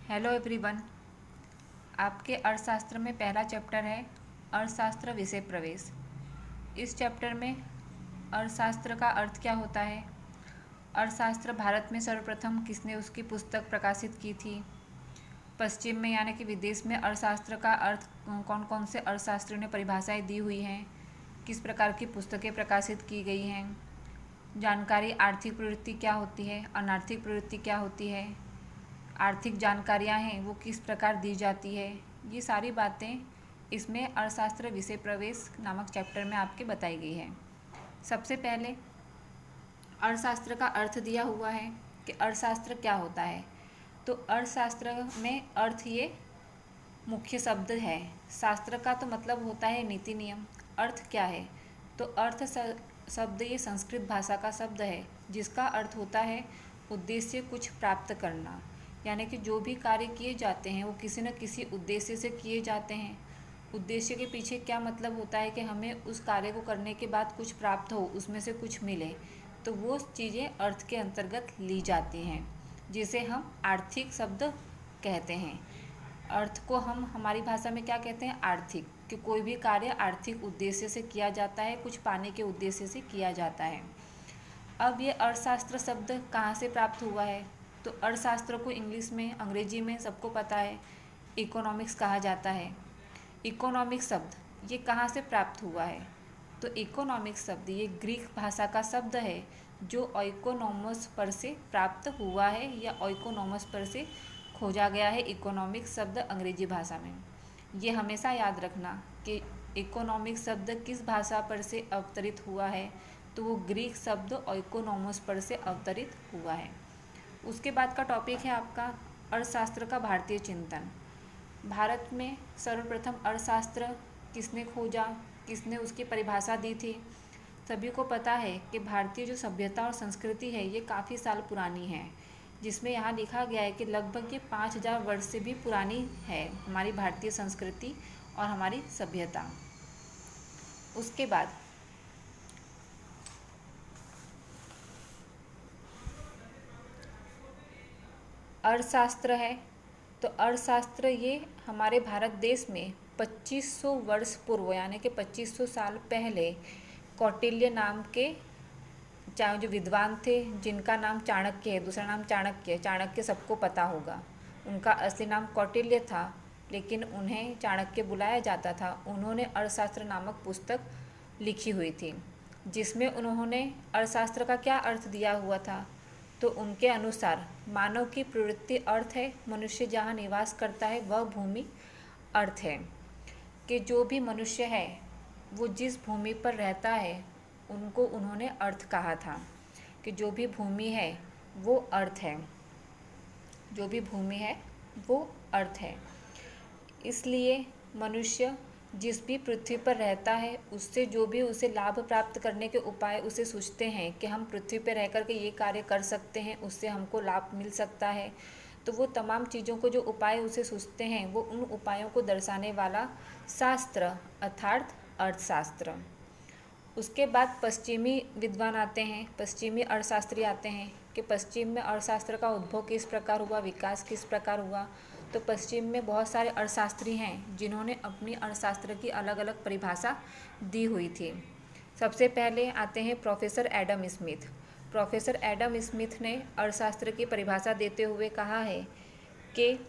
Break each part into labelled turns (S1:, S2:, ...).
S1: Hello everyone. आपके अर्थशास्त्र में पहला चैप्टर है अर्थशास्त्र विषय प्रवेश। इस चैप्टर में अर्थशास्त्र का अर्थ क्या होता है, अर्थशास्त्र भारत में सर्वप्रथम किसने उसकी पुस्तक प्रकाशित की थी, पश्चिम में यानी कि विदेश में अर्थशास्त्र का अर्थ कौन कौन से अर्थशास्त्रियों ने परिभाषाएं दी हुई हैं, किस प्रकार की पुस्तकें प्रकाशित की गई हैं, जानकारी आर्थिक प्रवृत्ति क्या होती है, अनार्थिक प्रवृत्ति क्या होती है, आर्थिक जानकारियाँ हैं वो किस प्रकार दी जाती है, ये सारी बातें इसमें अर्थशास्त्र विषय प्रवेश नामक चैप्टर में आपके बताई गई है। सबसे पहले अर्थशास्त्र का अर्थ दिया हुआ है कि अर्थशास्त्र क्या होता है। तो अर्थशास्त्र में अर्थ ये मुख्य शब्द है। शास्त्र का तो मतलब होता है नीति नियम। अर्थ क्या है, तो अर्थ शब्द ये संस्कृत भाषा का शब्द है जिसका अर्थ होता है उद्देश्य, कुछ प्राप्त करना। यानी कि जो भी कार्य किए जाते हैं वो किसी न किसी उद्देश्य से किए जाते हैं। उद्देश्य के पीछे क्या मतलब होता है कि हमें उस कार्य को करने के बाद कुछ प्राप्त हो, उसमें से कुछ मिले, तो वो चीज़ें अर्थ के अंतर्गत ली जाती हैं, जिसे हम आर्थिक शब्द कहते हैं। अर्थ को हम हमारी भाषा में क्या कहते हैं, आर्थिक, कि कोई भी कार्य आर्थिक उद्देश्य से किया जाता है, कुछ पाने के उद्देश्य से किया जाता है। अब ये अर्थशास्त्र शब्द कहाँ से प्राप्त हुआ है, तो अर्थशास्त्र को इंग्लिश में, अंग्रेजी में सबको पता है इकोनॉमिक्स कहा जाता है। इकोनॉमिक्स शब्द ये कहाँ से प्राप्त हुआ है, तो इकोनॉमिक्स शब्द ये ग्रीक भाषा का शब्द है जो ओइकोनोमस पर से प्राप्त हुआ है या ओइकोनोमस पर से खोजा गया है। इकोनॉमिक्स शब्द अंग्रेजी भाषा में, ये हमेशा याद रखना कि इकोनॉमिक्स शब्द किस भाषा पर से अवतरित हुआ है, तो वो ग्रीक शब्द ओइकोनोमस पर से अवतरित हुआ है। उसके बाद का टॉपिक है आपका अर्थशास्त्र का भारतीय चिंतन। भारत में सर्वप्रथम अर्थशास्त्र किसने खोजा, किसने उसकी परिभाषा दी थी। सभी को पता है कि भारतीय जो सभ्यता और संस्कृति है ये काफ़ी साल पुरानी है, जिसमें यहाँ लिखा गया है कि लगभग ये 5000 वर्ष से भी पुरानी है हमारी भारतीय संस्कृति और हमारी सभ्यता। उसके बाद अर्थशास्त्र है, तो अर्थशास्त्र ये हमारे भारत देश में 2500 वर्ष पूर्व यानी कि 2500 साल पहले कौटिल्य नाम के जो विद्वान थे, जिनका नाम चाणक्य है, दूसरा नाम चाणक्य, चाणक्य सबको पता होगा, उनका असली नाम कौटिल्य था लेकिन उन्हें चाणक्य बुलाया जाता था। उन्होंने अर्थशास्त्र नामक पुस्तक लिखी हुई थी जिसमें उन्होंने अर्थशास्त्र का क्या अर्थ दिया हुआ था, तो उनके अनुसार मानव की प्रवृत्ति अर्थ है, मनुष्य जहाँ निवास करता है वह भूमि अर्थ है, कि जो भी मनुष्य है वो जिस भूमि पर रहता है उनको उन्होंने अर्थ कहा था, कि जो भी भूमि है वो अर्थ है, जो भी भूमि है वो अर्थ है। इसलिए मनुष्य जिस भी पृथ्वी पर रहता है उससे जो भी उसे लाभ प्राप्त करने के उपाय उसे सोचते हैं कि हम पृथ्वी पर रह कर के ये कार्य कर सकते हैं, उससे हमको लाभ मिल सकता है, तो वो तमाम चीज़ों को जो उपाय उसे सोचते हैं वो उन उपायों को दर्शाने वाला शास्त्र अर्थात अर्थशास्त्र। उसके बाद पश्चिमी विद्वान आते हैं, पश्चिमी अर्थशास्त्री आते हैं कि पश्चिम में अर्थशास्त्र का उद्भव किस प्रकार हुआ, विकास किस प्रकार हुआ। तो पश्चिम में बहुत सारे अर्थशास्त्री हैं जिन्होंने अपनी अर्थशास्त्र की अलग अलग परिभाषा दी हुई थी। सबसे पहले आते हैं professor Adam Smith. Professor Adam Smith ने अर्थशास्त्र की परिभाषा देते हुए कहा है कि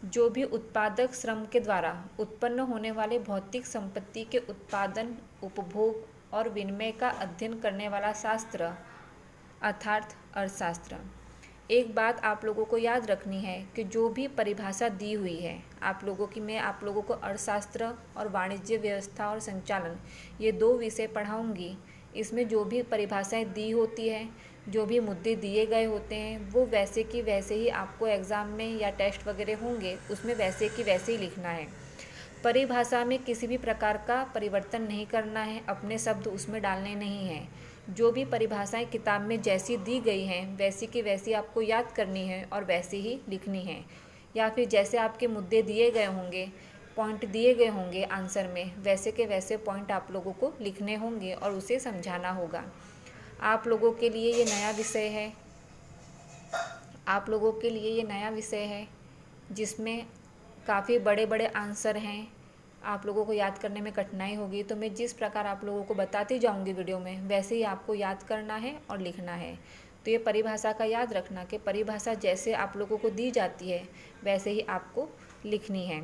S1: जो भी उत्पादक श्रम के द्वारा उत्पन्न होने वाले भौतिक संपत्ति के उत्पादन, उपभोग और विनिमय का अध्ययन करने वाला शास्त्र अर्थात अर्थशास्त्र। एक बात आप लोगों को याद रखनी है कि जो भी परिभाषा दी हुई है आप लोगों की, मैं आप लोगों को अर्थशास्त्र और वाणिज्य व्यवस्था और संचालन ये 2 विषय पढ़ाऊंगी। इसमें जो भी परिभाषाएं दी होती है, जो भी मुद्दे दिए गए होते हैं वो वैसे की वैसे ही आपको एग्ज़ाम में या टेस्ट वगैरह होंगे उसमें वैसे की वैसे ही लिखना है। परिभाषा में किसी भी प्रकार का परिवर्तन नहीं करना है, अपने शब्द उसमें डालने नहीं हैं। जो भी परिभाषाएं किताब में जैसी दी गई हैं वैसी की वैसी आपको याद करनी है और वैसी ही लिखनी है, या फिर जैसे आपके मुद्दे दिए गए होंगे, पॉइंट दिए गए होंगे आंसर में, वैसे के वैसे पॉइंट आप लोगों को लिखने होंगे और उसे समझाना होगा। आप लोगों के लिए ये नया विषय है, आप लोगों के लिए ये नया विषय है जिसमें काफ़ी बड़े बड़े आंसर हैं, आप लोगों को याद करने में कठिनाई होगी। तो मैं जिस प्रकार आप लोगों को बताती जाऊंगी वीडियो में, वैसे ही आपको याद करना है और लिखना है। तो ये परिभाषा का याद रखना कि परिभाषा जैसे आप लोगों को दी जाती है वैसे ही आपको लिखनी है।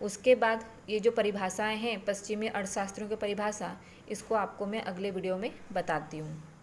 S1: उसके बाद ये जो परिभाषाएं हैं पश्चिमी अर्थशास्त्रियों की परिभाषा, इसको आपको मैं अगले वीडियो में बताती हूँ।